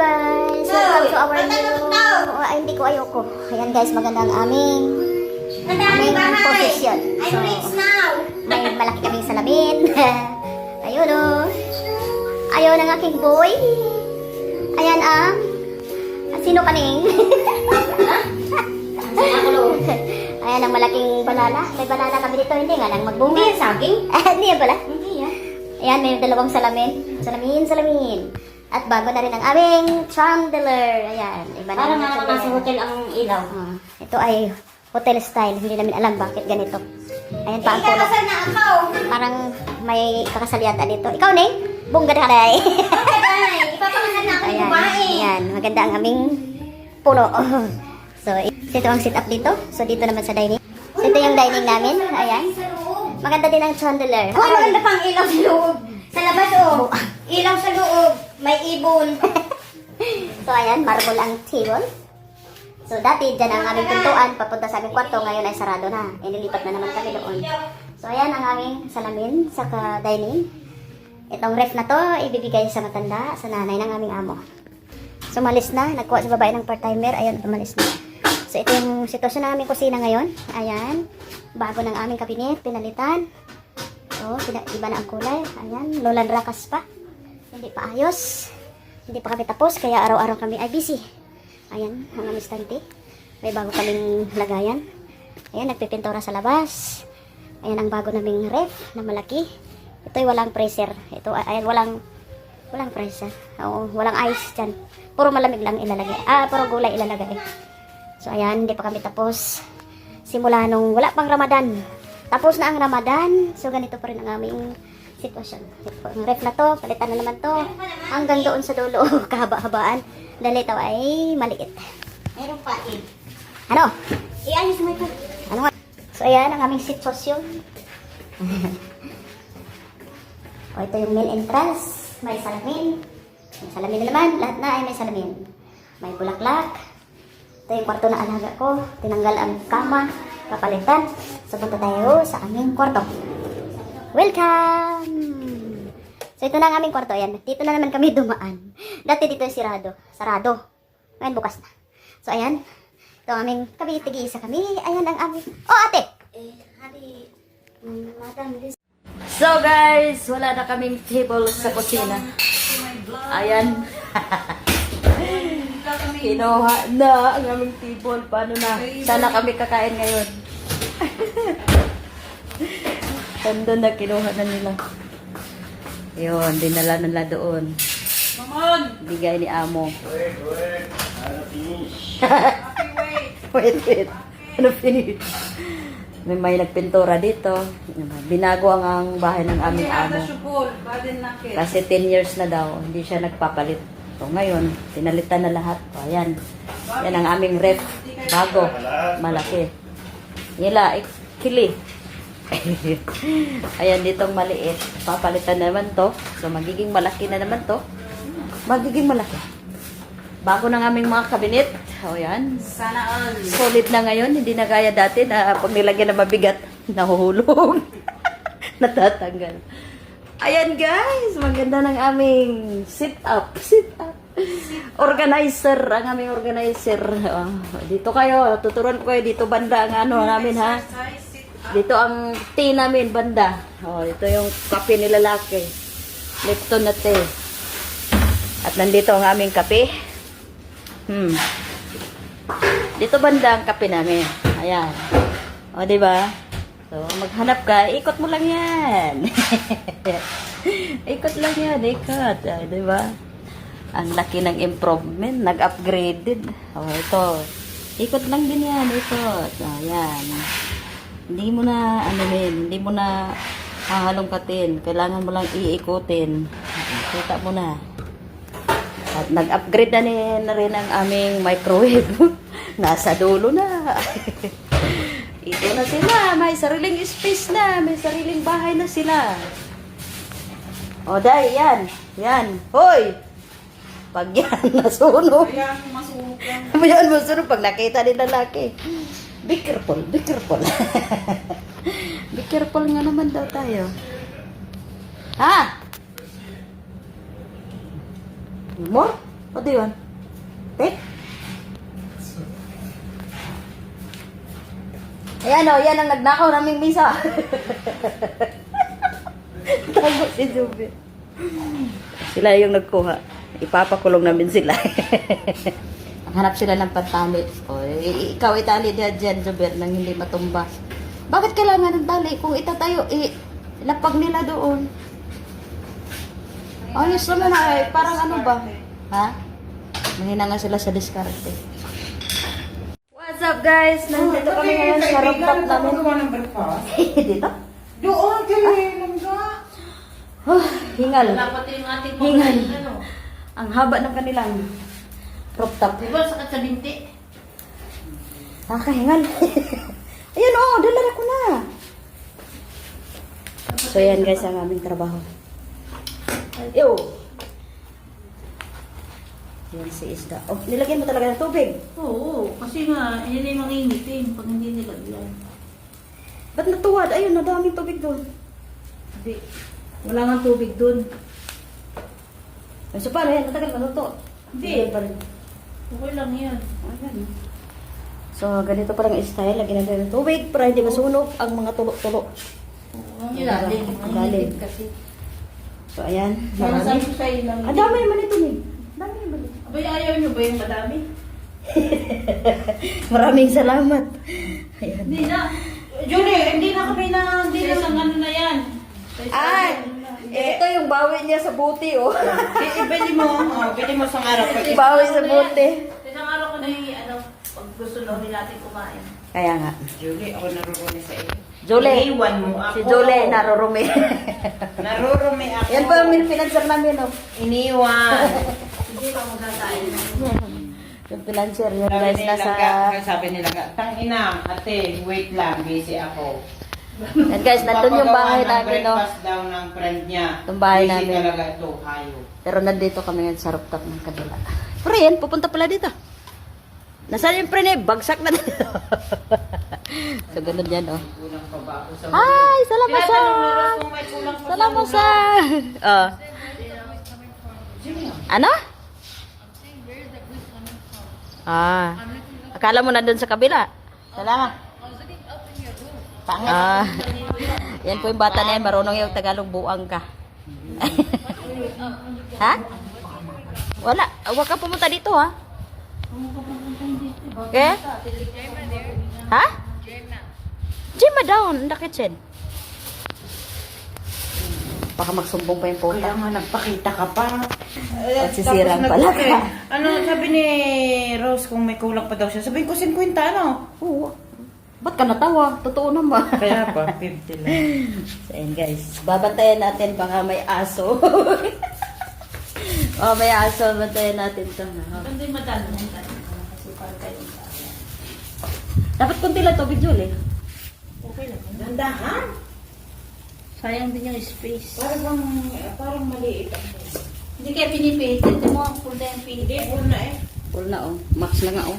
guys! Welcome to our new... Ay, hindi ko ayoko. Ayan guys, maganda ang aming position. So, may malaki kaming salamin. Ayun o. Ayaw ng aking boy. Ayan ang... Sino kaning? Ayan ang malaking banana. May banana kami dito. Hindi nga lang magbunga. Hindi yan saging? Hindi yan pala. Hindi yan. Ayan, may dalawang salamin. Salamin. At bago na rin ang aming chandelier. Ayan, iba na Parang ang nga nasa hotel ang ilaw. Ito ay hotel style. Hindi namin alam bakit ganito. Ayan pa ang kulay. Ikakasal na ako. Parang may kakasal yata dito. Ikaw, Neng? Bunga ka na eh. Ipapakasal na ako ng babae. Ayan, maganda ang aming puno. So, ito ang sit up dito. So, dito naman sa dining. So, ito yung dining namin. Ayan. Maganda din ang chandelier. Uy, maganda pang ilaw sa loob. Sa labas, oh. Ilaw sa loob. May ibon. So, ayan, marble ang table. So, dati, dyan ang aming pintuan. Papunta sa aming kwarto. Ngayon ay sarado na. Inilipat na naman kami doon. So, ayan ang aming salamin sa dining. Itong ref na to, ibibigay sa matanda, sa nanay ng aming amo. So, malis na. Nagkuha sa babae ng part-timer. Ayan, umalis na. So, ito yung sitwasyon ng aming kusina ngayon. Ayan. Bago ng aming kabinet, pinalitan. So, iba na ang kulay. Ayan, lolan rakas pa. Hindi pa ayos. Hindi pa kami tapos, kaya araw-araw kami ay busy. Ayan, ang aming stante. May bago kaming lagayan. Ayan, nagpipintura sa labas. Ayan ang bago naming ref na malaki. Ito ay walang freezer. Ito ay walang freezer. Oo, walang ice dyan. Puro malamig lang ilalagay. Puro gulay ilalagay. So, ayan, hindi pa kami tapos. Simula nung wala pang Ramadan. Tapos na ang Ramadan. So, ganito pa rin ang aming sitwasyon. Ang ref na to, palitan na naman to. Hanggang doon sa dulo, kahaba-habaan. Dahil ito ay maliit. Meron pa eh. Ano? Iayos mo ito. Ano nga? So, ayan ang aming sitwasyon. Ito yung main entrance. May salamin. May salamin na naman. Lahat na ay may salamin. May bulaklak. Ito yung kwarto na alaga ko. Tinanggal ang kama. Papalitan. So, punta tayo sa aming kwarto. Welcome! So, ito na ang aming kwarto. Ayan. Dito na naman kami dumaan. Dati dito yung sarado. Ngayon bukas na. So, ayan. Ito ang aming kabitigi-isa kami. Ayan ang aming... Oh, ate! Madam, this... So guys, wala na kaming table sa kusina. Ayan. Kinuha na ang aming table. Paano na? Sana kami kakain ngayon. Tanda na, kinuha na nila. Yun, dinala nila doon. Bigay ni Amo. Wait. Ano finish? May nagpintura dito. Binago ang bahay ng aming amo. Kasi 10 years na daw, hindi siya nagpapalit. So ngayon, pinalitan na lahat. O, ayan. Yan ang aming ref. Bago. Malaki. Nila, kili. Ayan, ditong maliit. Papalitan na naman to. So magiging malaki na naman to. Magiging malaki. Bago ng aming mga kabinet. O yan. Sana all. Solid na ngayon. Hindi na gaya dati na pag nilagyan na mabigat, nahuhulog. Natatanggal. Ayan guys. Maganda ng aming sit-up. Organizer. Ang aming organizer. Dito kayo. Tuturuan ko kayo. Dito banda ang ano namin ha. Dito ang tea namin banda. Ito yung kape ni lalaki. Lipton na tea. At nandito ang aming kape. Dito banda ang kape namin. Ayan. O, diba? So, maghanap ka. Ikot mo lang yan. Ikot lang yan. Ikot. Ay, diba? Ang laki ng improvement. Nag-upgraded. O, ito. Ikot lang din yan. Ikot. Ayan. Hindi mo na, hindi mo na hahalongkatin. Kailangan mo lang iikutin. Kita mo na. At nag-upgrade na rin ang aming microwave. Nasa dulo na. Ito na sila. May sariling space na. May sariling bahay na sila. O, day, yan. Hoy! Pag yan nasunog. Ayan masunog. Pag nakita din lalaki. Be careful. Be careful nga naman daw tayo. Ha? More? Ano yun? Tek? Ayan o, yan ang nagnakaw naming misa. Tago si Juby. Sila yung nagkuha. Ipapakulong namin sila. Hanap sila ng pantali. O, ikaw itali dyan, Juber, nang hindi matumba. Bakit kailangan ng tali? Kung itatayo, ilapag nila doon. Ayos naman ay, parang ano ba? Ha? Mahina nga sila sa diskarte. What's up guys? Nandito kami ngayon sa rooftop namin. Dito? Doon, kailangan ka. Hingal. Dapat yung ating Hingal. ano. Ang haba ng kanilang rooftop. Di ba sakit sa binti? Nakakahingal. Ayan o, dala ko na. So yan guys ang aming trabaho. Yo! Yan si Isda. Oh, nilagyan mo talaga ng tubig. Oo, kasi nga, yun ay mangingitin pag hindi nilagyan. Ba't natuwad? Ayun, nadaming tubig doon. Hindi. Wala nga tubig dun. So paano yan? Matagal maluto. Hindi. Pa rin. Okay lang yan. Ayan. So ganito parang style. Lagyan natin ng tubig para hindi masunog ang mga tulo-tulo. Ang ilalim. Ang Ang lalim. init kasi. So ayan. Kaya sabi Marami. ko sa ilang. Ang dami naman ito eh. Dami naman ito. Abay, ayaw nyo ba yung madami? Maraming salamat. Ayan. Hindi na. Julie, hindi na kami na, hindi Sa na. isang ano na yan. Sa isang Ay! ano na. Ito yung bawi niya sa buti oh. Ibili mo, bili mo sa araw. Bawi sa buti. Sa isang araw ko na yung ano, pag gusto namin natin kumain. Kaya nga. Julie, ako narurumi sa iyo. Julie. Iwan mo ako. Si Julie narurumi. Narurumi ako. Yan po yung pinanser namin oh. Iniwan. Hindi pa magkakain. Yung pinanser yun Sabi guys nila nasa... sabi nila nga, tang ina, ate, wait lang, busy ako. Yan guys, nandun yung bahay Papagawa ng namin oh. breakfast daw ng friend niya. Yung bahay Busy namin. talaga ito, hayo. Pero nandito kami ngayon sa rooftop ng kabila. Pero yan, pupunta pala dito. Nasaan yung prene? Bagsak na dito. So ganun yan oh. Kulang pa ba ako sa Hi! Salamat sa... Kaya tanong na Ros kung may kulang pa Salamat sa sa... Oh. Ano? Ah. Akala mo nandun sa kabila. Salamat. Pangit. Ah. Yan po yung bata na yan. Marunong yung Tagalog buang ka. Ha? Wala. Huwag ka pumunta dito ha. Okay? Ha? Gemma down in the kitchen. Baka magsumbong pa yung puta. Kaya nga nagpakita ka pa. Pagsisirang Tapos pala nag- ka. Ano, sabi ni Rose kung may kulang pa daw siya. Sabi ko 50 ano? Oo. Ba't ka natawa? Totoo naman. Kaya pa, 50 lang. So, ayan guys. Babantayan natin baka may aso. Oh, may aso. Bantayan natin ito. Maganda yung madami ng tayo. Kasi para tayo sa akin. Dapat kunti lang tubig, Julie. Okay lang. Dandahan. Sayang din yung space. Parang maliit. Hindi kaya pinipihit. Hindi mo ang full na yung Hindi, pihit. full na eh. Full na oh. Max na nga oh.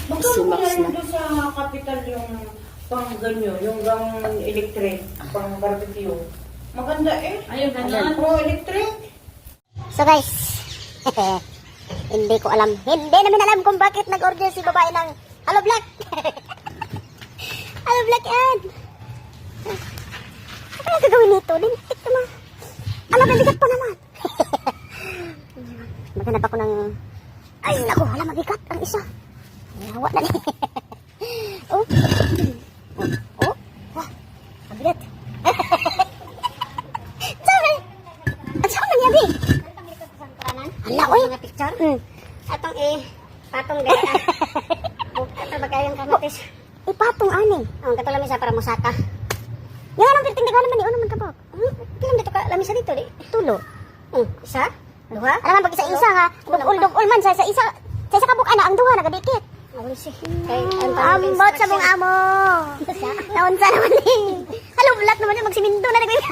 Magkano Si mo Max yan na. doon sa capital yung pang ganyo, yung gang electric, pang barbecue. Maganda eh. Ayun, ganun. Pro electric. So guys, hindi ko alam. Hindi namin alam kung bakit nag-order si babae ng Hello Black. Hello Black yan. Ano ang gagawin nito? Lintik naman. Alam, mabigat pa naman. Maghanap ako ng... Ay, naku, alam, mabigat ang isa. Nahawa na niya. Oh. Oh. Ah, mabigat. Sorry. At saan nangyari? Hala, oy. Mga picture? Atong patong gaya. Ito ba kayong kamatis? Patong ani. Ang katulami sa para musaka. Yung anong pirting di ko naman, ano naman kabak? Kilang dito ka, lamisa dito, di? Tulo. Isa? Duha? Alam pag isa-isa ha, dugol man sa isa. Sa isa kabuk, ana, ang duha, nagadikit. Ambot sa mong amo. Naunsa naman eh. Hello, Black naman yun, magsiminto na nagwin.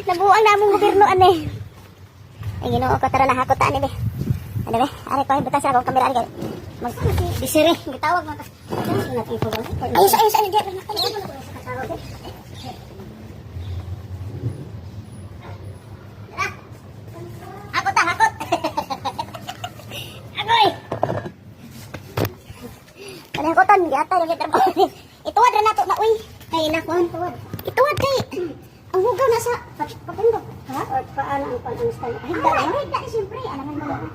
Nabuang na among gobyerno, ane. Ay, ginoo ko, tara na hako ta, ane, be. Ano, be? Ari ko, butas na akong kamera, ari kayo. Bisiri, gitawag mo. Ayos, ayos, ayos. Ako giatay lagi trabaho. Ituwad ra nato na uy. Kay nakuan tuwad. Ituwad kay. Ang hugaw na sa papundok. Ha? Or paano ang pang-install? Ay, higda siyempre. Alaman mo.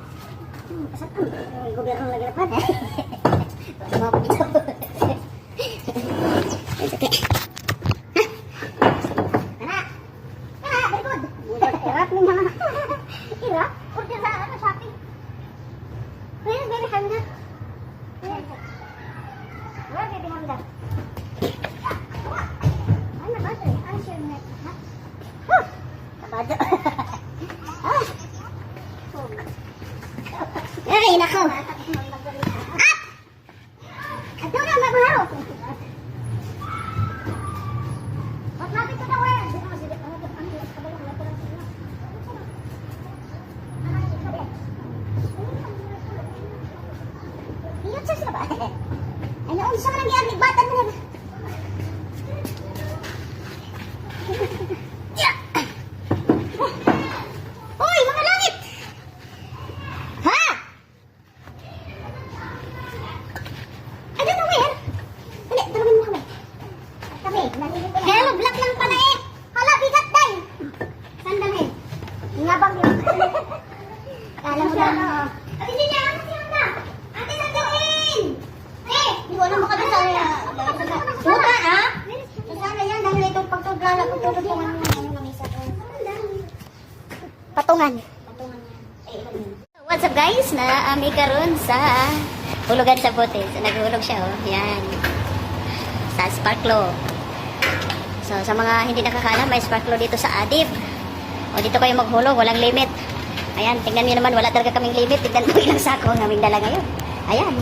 Pasakam. Gobyerno lagi na pa. Sama ko dito. It's okay. Kana. Kana, very good. Hirap ni mga. Hirap? Order sa ano, shopping. Where, baby Hamda? Where, baby Hamda? Ano ba ito? Ano siya yung net? Ha? Kabado. Ay, nako. Up! Ito na, mabuhaw. Ba't natin ito na, where? Iyot siya ba? Ay, naunsa ka nang iamig bata mo na. Hoy, mga langit! Ha? I don't know where. Dali, tulungan mo kami. Hello, black lang pala eh. Hala, bigat day. Sandali. Ngabang yun. Kala mo lang. Ate niya, ano siya na? Ate Sandoin! Eh, hindi ko alam mo kami sa... Suka, ha? Sana yan, dahil itong pagtugala, pagtugod yung ano namisa ko. Patungan. What's up guys? Naami karon sa hulugan sa bote. So naghulog siya oh. Yan. Sa Sparklo. So sa mga hindi nakakaalam, may Sparklo dito sa Adib. O dito kayo maghulog, walang limit. Ayan, tingnan niyo naman, wala talaga kaming limit. Tignan mo ilang sako ang aming dala ngayon. Ayan.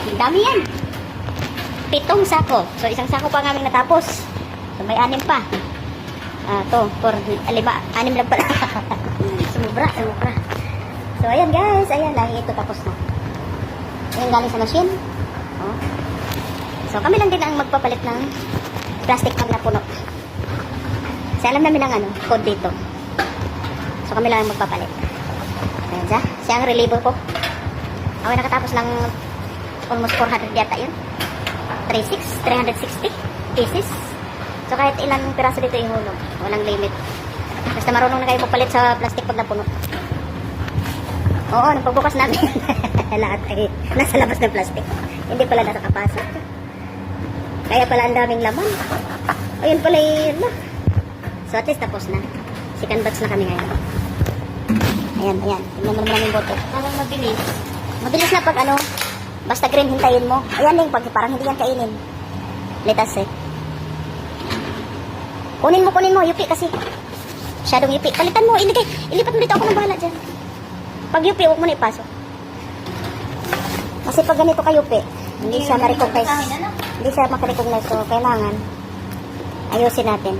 Ang dami yan. 7 sako. So isang sako pa ang aming natapos. So may 6 pa. To, 4, 5, 6 lang pala. Sumubra. So, ayan guys. Ayan, dahil ito tapos na. Ayan, galing sa machine. Oh. So, kami lang din ang magpapalit ng plastic pag napuno. So, alam namin ang code dito. So, kami lang ang magpapalit. Ayan siya ang reliever ko. Ako nakatapos ng almost 400 yata yun. 360 pieces. So, kahit ilang piraso dito ihulog. Walang limit. Basta marunong na kayo magpalit sa plastic pag napuno. Oo, nung pagbukas namin, lahat ay nasa labas ng plastic. Hindi pala nakakapasok. Kaya pala ang daming laman. Ayun pala yun na. So, at least tapos na. Second batch na kami ngayon. Ayan. Tingnan mo naman yung bote. Parang mabilis. Mabilis na pag basta green, hintayin mo. Ayan yung pag parang hindi yan kainin. Letas eh. Kunin mo, yupi kasi. Masyadong yupi. Palitan mo, ilipat mo dito, ako nang bahala dyan. Pag yupi, huwag mo na ipasok. Kasi pag ganito ka yupi, hindi siya ma-recognize. Hindi siya makarecognize. So, kailangan ayusin natin.